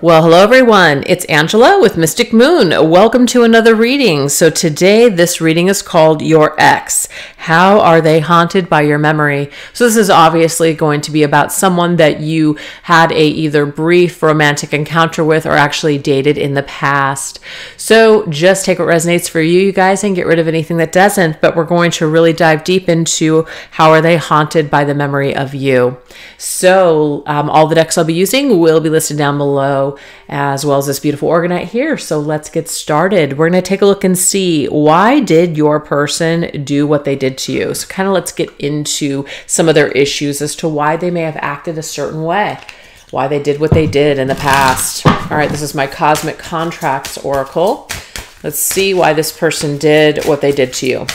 Well, hello everyone. It's Angela with Mystic Moon. Welcome to another reading. So today this reading is called Your Ex. How are they haunted by your memory? So this is obviously going to be about someone that you had a either brief romantic encounter with or actually dated in the past. So just take what resonates for you guys, and get rid of anything that doesn't. But we're going to really dive deep into how are they haunted by the memory of you. So all the decks I'll be using will be listed down below, as well as this beautiful orgonite here. So let's get started. We're going to take a look and see, why did your person do what they did to you? So kind of let's get into some of their issues as to why they may have acted a certain way, why they did what they did in the past. All right, this is my Cosmic Contracts Oracle. Let's see why this person did what they did to you.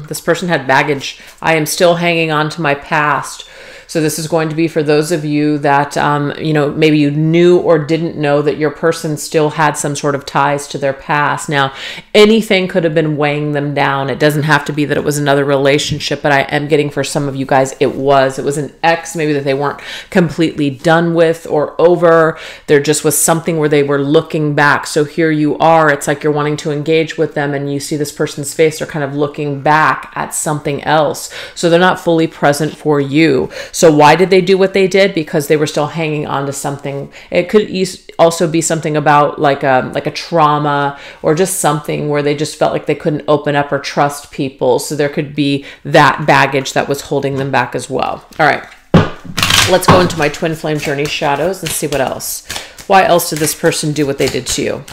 This person had baggage. I am still hanging on to my past. So this is going to be for those of you that, maybe you knew or didn't know that your person still had some sort of ties to their past. Now, anything could have been weighing them down. It doesn't have to be that it was another relationship, but I am getting for some of you guys, it was an ex maybe that they weren't completely done with or over. There just was something where they were looking back. So here you are, it's like you're wanting to engage with them and you see this person's face, they're kind of looking back at something else. So they're not fully present for you. So why did they do what they did? Because they were still hanging on to something. It could also be something about like a trauma, or just something where they just felt like they couldn't open up or trust people. So there could be that baggage that was holding them back as well. All right, let's go into my twin flame journey shadows and see what else. Why else did this person do what they did to you?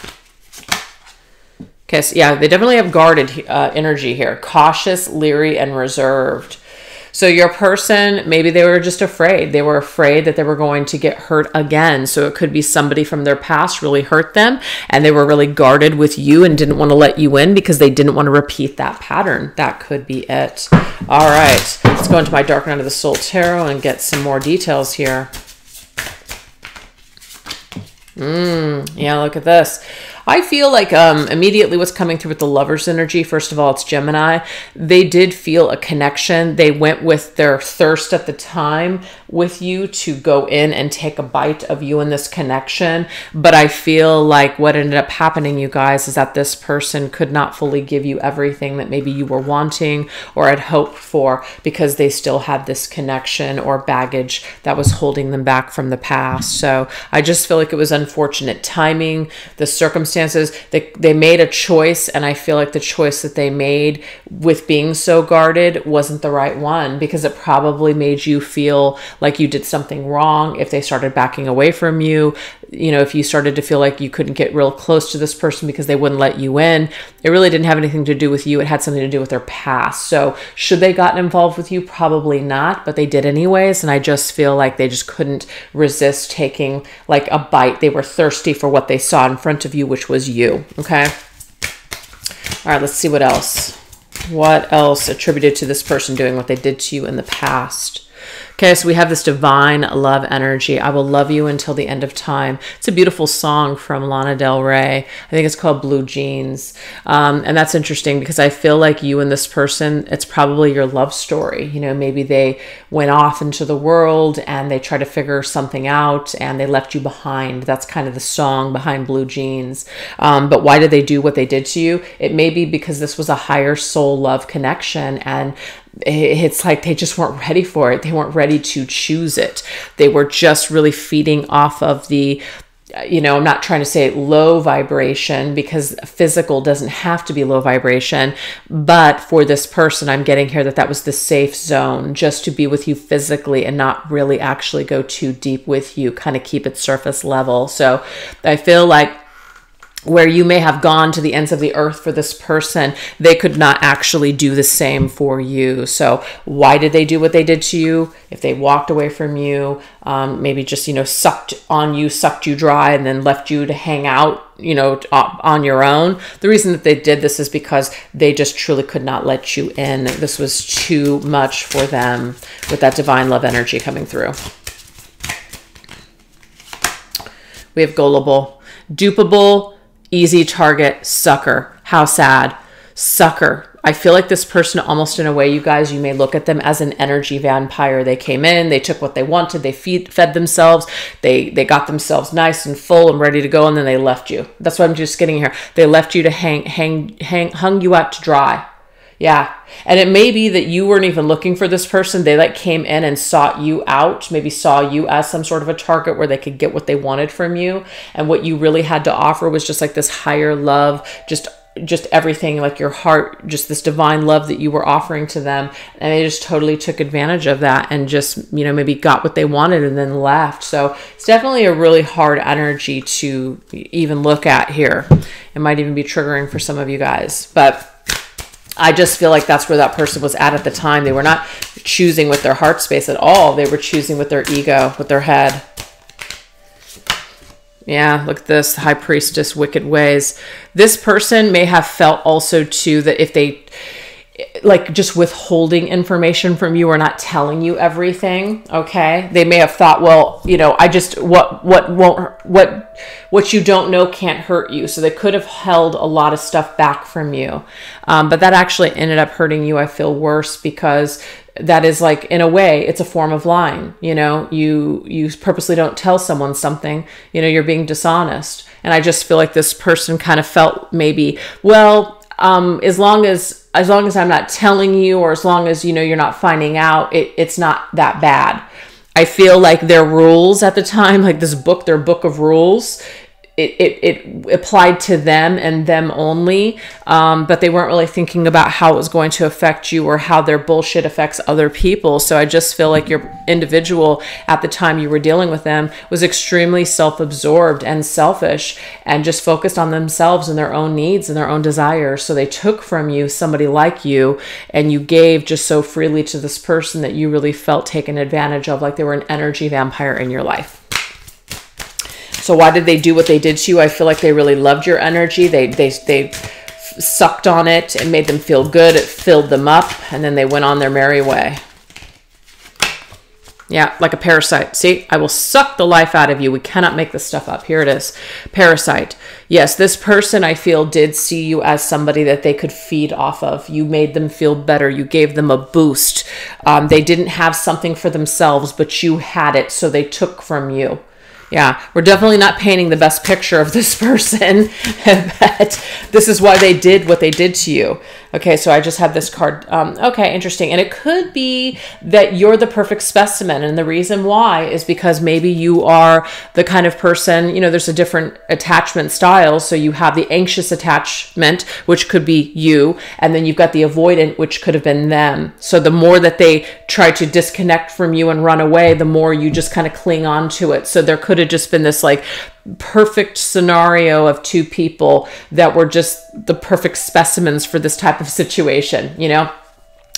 Okay, so yeah, they definitely have guarded energy here. Cautious, leery, and reserved. So your person, maybe they were just afraid. They were afraid that they were going to get hurt again. So it could be somebody from their past really hurt them, and they were really guarded with you and didn't want to let you in because they didn't want to repeat that pattern. That could be it. All right, let's go into my Dark Night of the Soul Tarot and get some more details here. Yeah, look at this. I feel like immediately what's coming through with the Lover's energy, first of all, it's Gemini. They did feel a connection. They went with their thirst at the time with you to go in and take a bite of you in this connection. But I feel like what ended up happening, you guys, is that this person could not fully give you everything that maybe you were wanting or had hoped for, because they still had this connection or baggage that was holding them back from the past. So I just feel like it was unfortunate timing, the circumstances. They made a choice, and I feel like the choice that they made with being so guarded wasn't the right one, because it probably made you feel like you did something wrong if they started backing away from you. You know, if you started to feel like you couldn't get real close to this person because they wouldn't let you in, it really didn't have anything to do with you. It had something to do with their past. So should they gotten involved with you? Probably not, but they did anyways. And I just feel like they just couldn't resist taking like a bite. They were thirsty for what they saw in front of you, which was you. Okay. All right, let's see what else. What else attributed to this person doing what they did to you in the past? Okay, so we have this divine love energy. I will love you until the end of time. It's a beautiful song from Lana Del Rey. I think it's called Blue Jeans. And that's interesting because I feel like you and this person, it's probably your love story. You know, maybe they went off into the world and they tried to figure something out and they left you behind. That's kind of the song behind Blue Jeans. But why did they do what they did to you? It may be because this was a higher soul love connection, and it's like they just weren't ready for it. They weren't ready to choose it. They were just really feeding off of the, I'm not trying to say low vibration, because physical doesn't have to be low vibration. But for this person, I'm getting here that was the safe zone, just to be with you physically and not really actually go too deep with you, kind of keep it surface level. So I feel like where you may have gone to the ends of the earth for this person, they could not actually do the same for you. So why did they do what they did to you? If they walked away from you, maybe just, sucked you dry and then left you to hang out, on your own. The reason that they did this is because they just truly could not let you in. This was too much for them with that divine love energy coming through. We have gullible, dupable, easy target, sucker. How sad. Sucker. I feel like this person, almost in a way, you guys, you may look at them as an energy vampire. They came in, they took what they wanted, they fed themselves, they got themselves nice and full and ready to go, and then they left you. That's what I'm just getting here. They left you to hung you out to dry. Yeah. And it may be that you weren't even looking for this person. They like came in and sought you out, maybe saw you as some sort of a target where they could get what they wanted from you. And what you really had to offer was just like this higher love, just everything, like your heart, just this divine love that you were offering to them. And they just totally took advantage of that and just, maybe got what they wanted and then left. So it's definitely a really hard energy to even look at here. It might even be triggering for some of you guys, but I just feel like that's where that person was at the time. They were not choosing with their heart space at all. They were choosing with their ego, with their head. Yeah, look at this, High Priestess, wicked ways. This person may have felt also too that if they like just withholding information from you or not telling you everything, okay, they may have thought, well, I just what you don't know can't hurt you. So they could have held a lot of stuff back from you, but that actually ended up hurting you. I feel worse because that is like, in a way, it's a form of lying. You purposely don't tell someone something, you're being dishonest. And I just feel like this person kind of felt maybe, well, as long as I'm not telling you, or as long as, you're not finding out, it's not that bad. I feel like their rules at the time, like this book, their book of rules, it applied to them and them only, but they weren't really thinking about how it was going to affect you or how their bullshit affects other people. So I just feel like your individual at the time you were dealing with them was extremely self-absorbed and selfish and just focused on themselves and their own needs and their own desires. So they took from you somebody like you, and you gave just so freely to this person that you really felt taken advantage of, like they were an energy vampire in your life. So why did they do what they did to you? I feel like they really loved your energy. They sucked on it and made them feel good. It filled them up, and then they went on their merry way. Yeah, like a parasite. See, I will suck the life out of you. We cannot make this stuff up. Here it is. Parasite. Yes, this person, I feel, did see you as somebody that they could feed off of. You made them feel better. You gave them a boost. They didn't have something for themselves, but you had it, so they took from you. Yeah, we're definitely not painting the best picture of this person, but this is why they did what they did to you. Okay, so I just have this card. Okay, interesting. And it could be that you're the perfect specimen. And the reason why is because maybe you are the kind of person, there's a different attachment style. So you have the anxious attachment, which could be you. And then you've got the avoidant, which could have been them. So the more that they try to disconnect from you and run away, the more you just kind of cling on to it. So there could have just been this like perfect scenario of two people that were just the perfect specimens for this type of situation.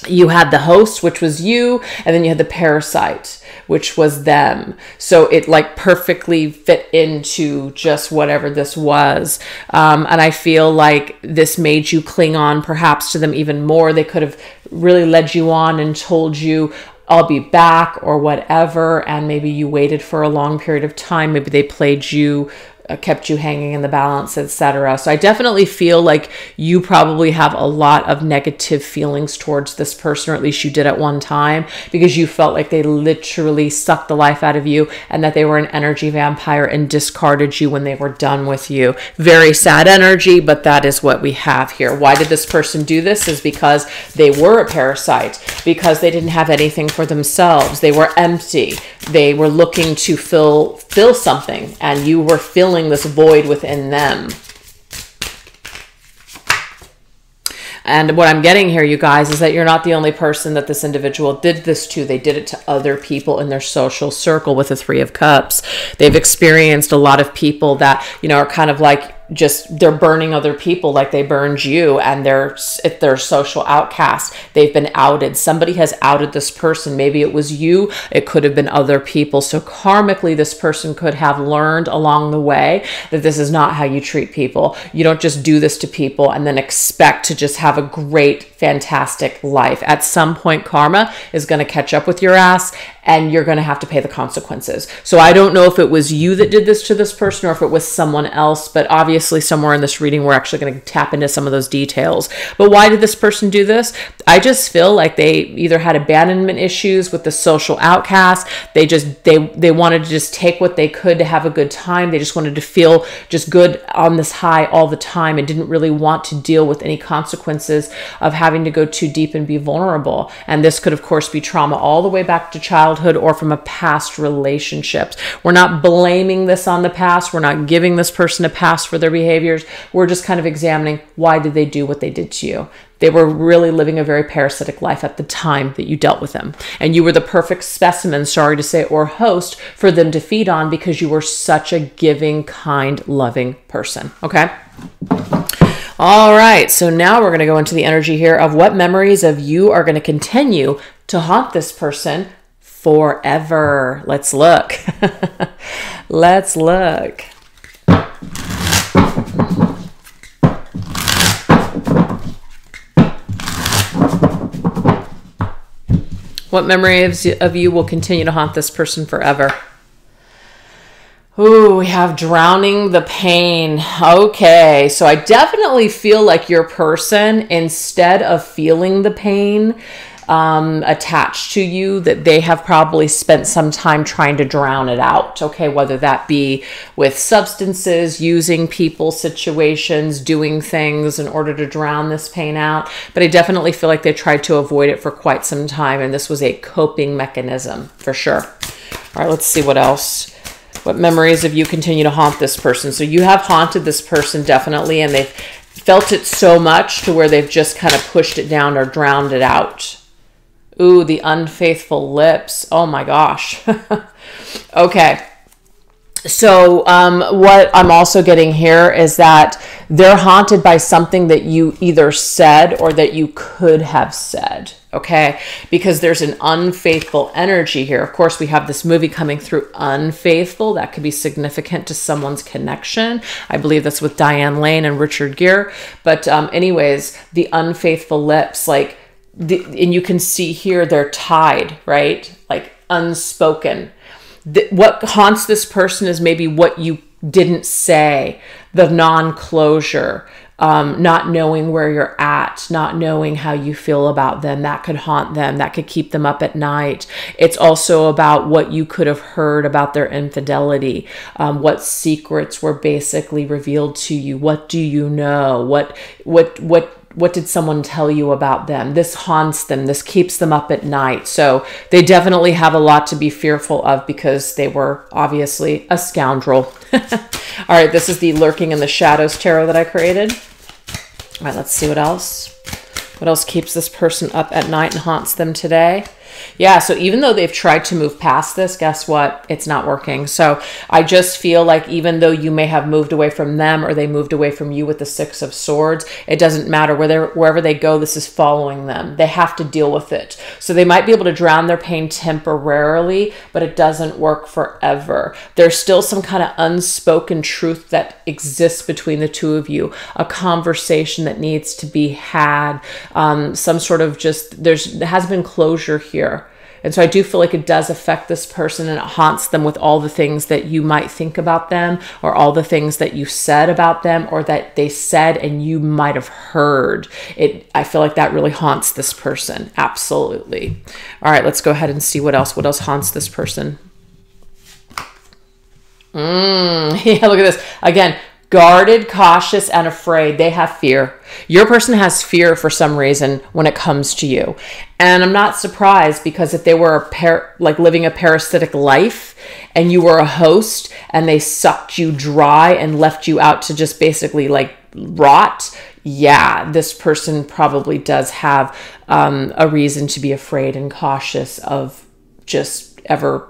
You had the host, which was you, and then you had the parasite, which was them. So it like perfectly fit into just whatever this was. And I feel like this made you cling on perhaps to them even more. They could have really led you on and told you, I'll be back or whatever. And maybe you waited for a long period of time. Maybe they played you, kept you hanging in the balance, etc. So I definitely feel like you probably have a lot of negative feelings towards this person, or at least you did at one time, because you felt like they literally sucked the life out of you and that they were an energy vampire and discarded you when they were done with you. Very sad energy, but that is what we have here. Why did this person do this? Is because they were a parasite, because they didn't have anything for themselves. They were empty. They were looking to fill something, and you were filling this void within them. And what I'm getting here, you guys, is that you're not the only person that this individual did this to. They did it to other people in their social circle with the Three of Cups. They've experienced a lot of people that, are kind of like just, they're burning other people like they burned you, and they're social outcasts. They've been outed. Somebody has outed this person. Maybe it was you. It could have been other people. So karmically, this person could have learned along the way that this is not how you treat people. You don't just do this to people and then expect to just have a great, fantastic life. At some point, karma is going to catch up with your ass, and you're going to have to pay the consequences. So I don't know if it was you that did this to this person or if it was someone else, but obviously somewhere in this reading, we're actually going to tap into some of those details. But why did this person do this? I just feel like they either had abandonment issues with the social outcast. They wanted to just take what they could to have a good time. They just wanted to feel just good on this high all the time and didn't really want to deal with any consequences of having to go too deep and be vulnerable. And this could, of course, be trauma all the way back to childhood or from a past relationships. We're not blaming this on the past. We're not giving this person a pass for their behaviors. We're just kind of examining, why did they do what they did to you? They were really living a very parasitic life at the time that you dealt with them. And you were the perfect specimen, sorry to say, or host for them to feed on because you were such a giving, kind, loving person. Okay? All right. So now we're going to go into the energy here of what memories of you are going to continue to haunt this person forever. Let's look. Let's look. What memory of you will continue to haunt this person forever? Ooh, we have drowning the pain. Okay, so I definitely feel like your person, instead of feeling the pain attached to you, that they have probably spent some time trying to drown it out. Okay, whether that be with substances, using people, situations, doing things in order to drown this pain out. But I definitely feel like they tried to avoid it for quite some time, and this was a coping mechanism for sure. All right, let's see what else. What memories of you continue to haunt this person? So you have haunted this person definitely, and they've felt it so much to where they've just kind of pushed it down or drowned it out. Ooh, the unfaithful lips. Oh my gosh. Okay. So what I'm also getting here is that they're haunted by something that you either said or that you could have said. Okay, because there's an unfaithful energy here. Of course, we have this movie coming through, Unfaithful. That could be significant to someone's connection. I believe that's with Diane Lane and Richard Gere. But anyways, the unfaithful lips, like, and you can see here they're tied, right? Like unspoken. What haunts this person is maybe what you didn't say, the non-closure, not knowing where you're at, not knowing how you feel about them. That could haunt them. That could keep them up at night. It's also about what you could have heard about their infidelity, what secrets were basically revealed to you. What do you know? What did someone tell you about them? This haunts them. This keeps them up at night. So they definitely have a lot to be fearful of because they were obviously a scoundrel. All right, this is the Lurking in the Shadows tarot that I created. All right, let's see what else. What else keeps this person up at night and haunts them today? Yeah, so even though they've tried to move past this, guess what? It's not working. So I just feel like even though you may have moved away from them or they moved away from you with the Six of Swords, it doesn't matter. Wherever they go, this is following them. They have to deal with it. So they might be able to drown their pain temporarily, but it doesn't work forever. There's still some kind of unspoken truth that exists between the two of you, a conversation that needs to be had, some sort of just, there has been closure here. And so I do feel like it does affect this person, and it haunts them with all the things that you might think about them, or all the things that you said about them, or that they said and you might have heard. I feel like that really haunts this person. Absolutely. All right, let's go ahead and see what else haunts this person. Yeah, look at this. Again, guarded, cautious, and afraid. They have fear. Your person has fear for some reason when it comes to you. And I'm not surprised, because if they were like living a parasitic life and you were a host and they sucked you dry and left you out to just basically like rot, yeah, this person probably does have a reason to be afraid and cautious of just ever,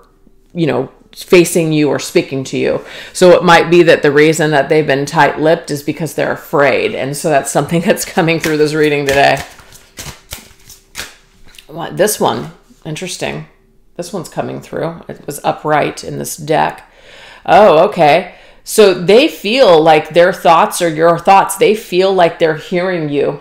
facing you or speaking to you. So it might be that the reason that they've been tight-lipped is because they're afraid. And so that's something that's coming through this reading today. This one, interesting. This one's coming through. It was upright in this deck. Oh, okay. So they feel like their thoughts are your thoughts. They feel like they're hearing you.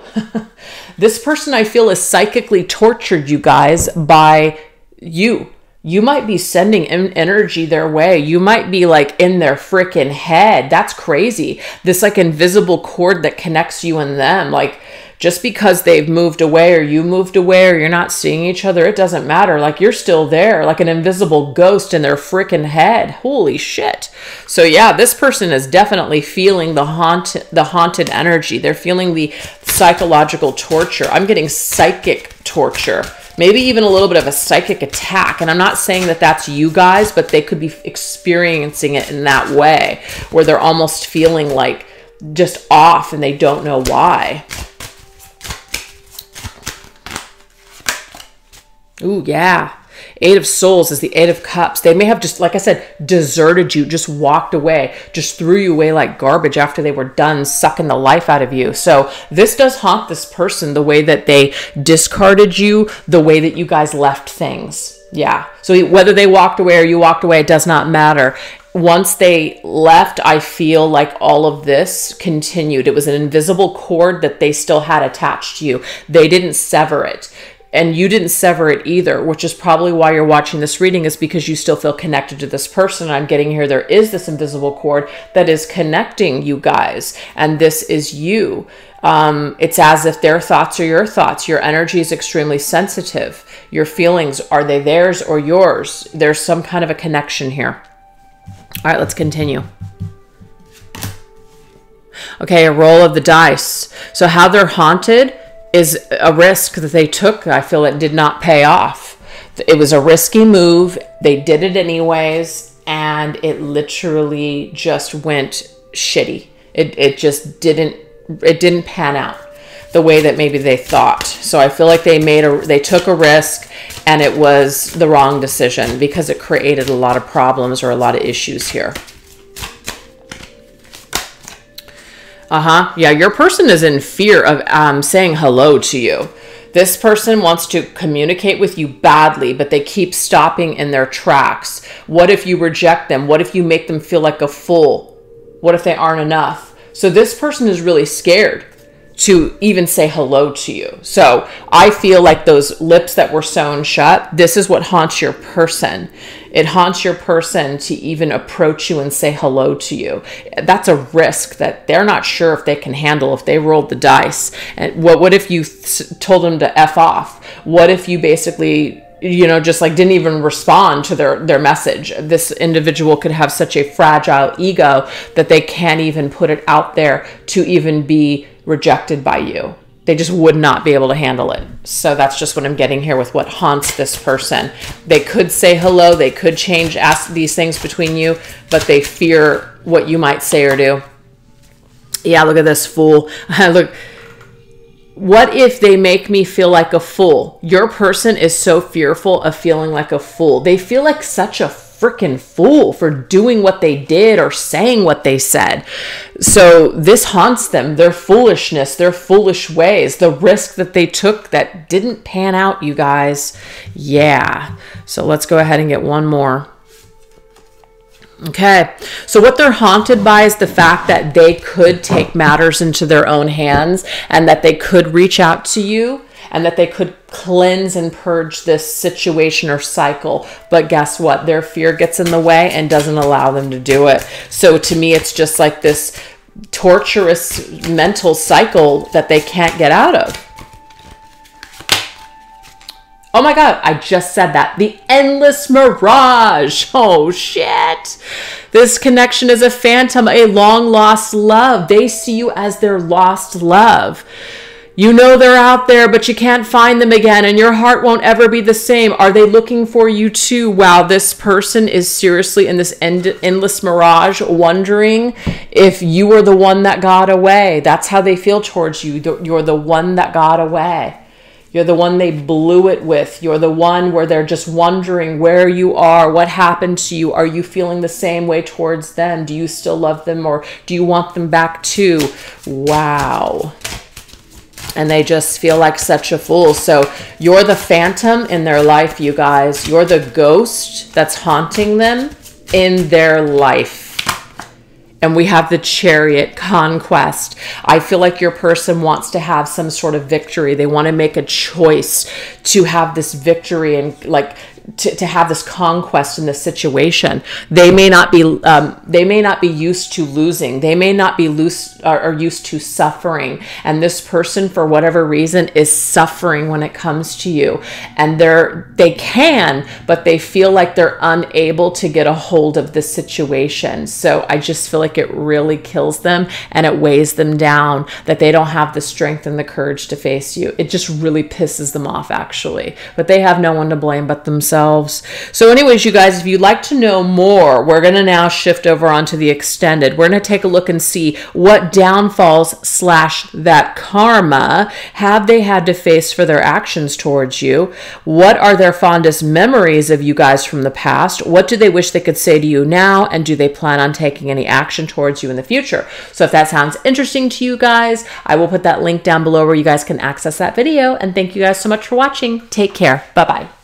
This person, I feel, is psychically tortured, you guys, by you. You might be sending energy their way. You might be like in their freaking head. That's crazy. This like invisible cord that connects you and them. Like just because they've moved away or you moved away or you're not seeing each other, it doesn't matter. Like you're still there, like an invisible ghost in their freaking head. Holy shit. So yeah, this person is definitely feeling the haunted energy. They're feeling the psychological torture. I'm getting psychic torture. Maybe even a little bit of a psychic attack. And I'm not saying that that's you guys, but they could be experiencing it in that way, where they're almost feeling like just off and they don't know why. Ooh, yeah. Eight of Souls is the Eight of Cups. They may have just, like I said, deserted you, just walked away, just threw you away like garbage after they were done sucking the life out of you. So this does haunt this person, the way that they discarded you, the way that you guys left things. Yeah. So whether they walked away or you walked away, it does not matter. Once they left, I feel like all of this continued. It was an invisible cord that they still had attached to you. They didn't sever it. And you didn't sever it either, which is probably why you're watching this reading, is because you still feel connected to this person. I'm getting here, there is this invisible cord that is connecting you guys, and this is you. It's as if their thoughts are your thoughts. Your energy is extremely sensitive. Your feelings, are they theirs or yours? There's some kind of a connection here. All right, let's continue. Okay, a roll of the dice. So how they're haunted is a risk that they took. I feel it did not pay off. It was a risky move. They did it anyways, and it literally just went shitty. It just didn't pan out the way that maybe they thought. So I feel like they took a risk, and it was the wrong decision because it created a lot of problems or a lot of issues here. Yeah, your person is in fear of saying hello to you. This person wants to communicate with you badly, but they keep stopping in their tracks. What if you reject them? What if you make them feel like a fool? What if they aren't enough? So this person is really scared to even say hello to you. So I feel like those lips that were sewn shut, this is what haunts your person. It haunts your person to even approach you and say hello to you. That's a risk that they're not sure if they can handle if they rolled the dice. And what if you told them to F off? What if you basically, you know, just like didn't even respond to their message? This individual could have such a fragile ego that they can't even put it out there to even be rejected by you. They just would not be able to handle it. So that's just what I'm getting here with what haunts this person. They could say hello, they could ask these things between you, but they fear what you might say or do. Yeah, look at this fool. Look, what if they make me feel like a fool? Your person is so fearful of feeling like a fool. They feel like such a freaking fool for doing what they did or saying what they said. So this haunts them, their foolishness, their foolish ways, the risk that they took that didn't pan out, you guys. Yeah. So let's go ahead and get one more. Okay, so what they're haunted by is the fact that they could take matters into their own hands, and that they could reach out to you, and that they could cleanse and purge this situation or cycle. But guess what? Their fear gets in the way and doesn't allow them to do it. So to me, it's just like this torturous mental cycle that they can't get out of. Oh my God, I just said that. The endless mirage. Oh shit. This connection is a phantom, a long lost love. They see you as their lost love. You know they're out there, but you can't find them again, and your heart won't ever be the same. Are they looking for you too? Wow, this person is seriously in this endless mirage, wondering if you were the one that got away. That's how they feel towards you. You're the one that got away. You're the one they blew it with. You're the one where they're just wondering where you are, what happened to you. Are you feeling the same way towards them? Do you still love them, or do you want them back too? Wow. And they just feel like such a fool. So you're the phantom in their life, you guys. You're the ghost that's haunting them in their life. And we have the Chariot, conquest. I feel like your person wants to have some sort of victory. They want to make a choice to have this victory and like to have this conquest in this situation. They may not be used to losing. They may not be used to suffering. And this person, for whatever reason, is suffering when it comes to you. And they can, but they feel like they're unable to get a hold of the situation. So I just feel like it really kills them and it weighs them down that they don't have the strength and the courage to face you. It just really pisses them off, actually. But they have no one to blame but themselves. So anyways, you guys, if you'd like to know more, we're going to now shift over onto the extended. We're going to take a look and see what downfalls / that karma have they had to face for their actions towards you. What are their fondest memories of you guys from the past? What do they wish they could say to you now? And do they plan on taking any action towards you in the future? So if that sounds interesting to you guys, I will put that link down below where you guys can access that video. And thank you guys so much for watching. Take care. Bye-bye.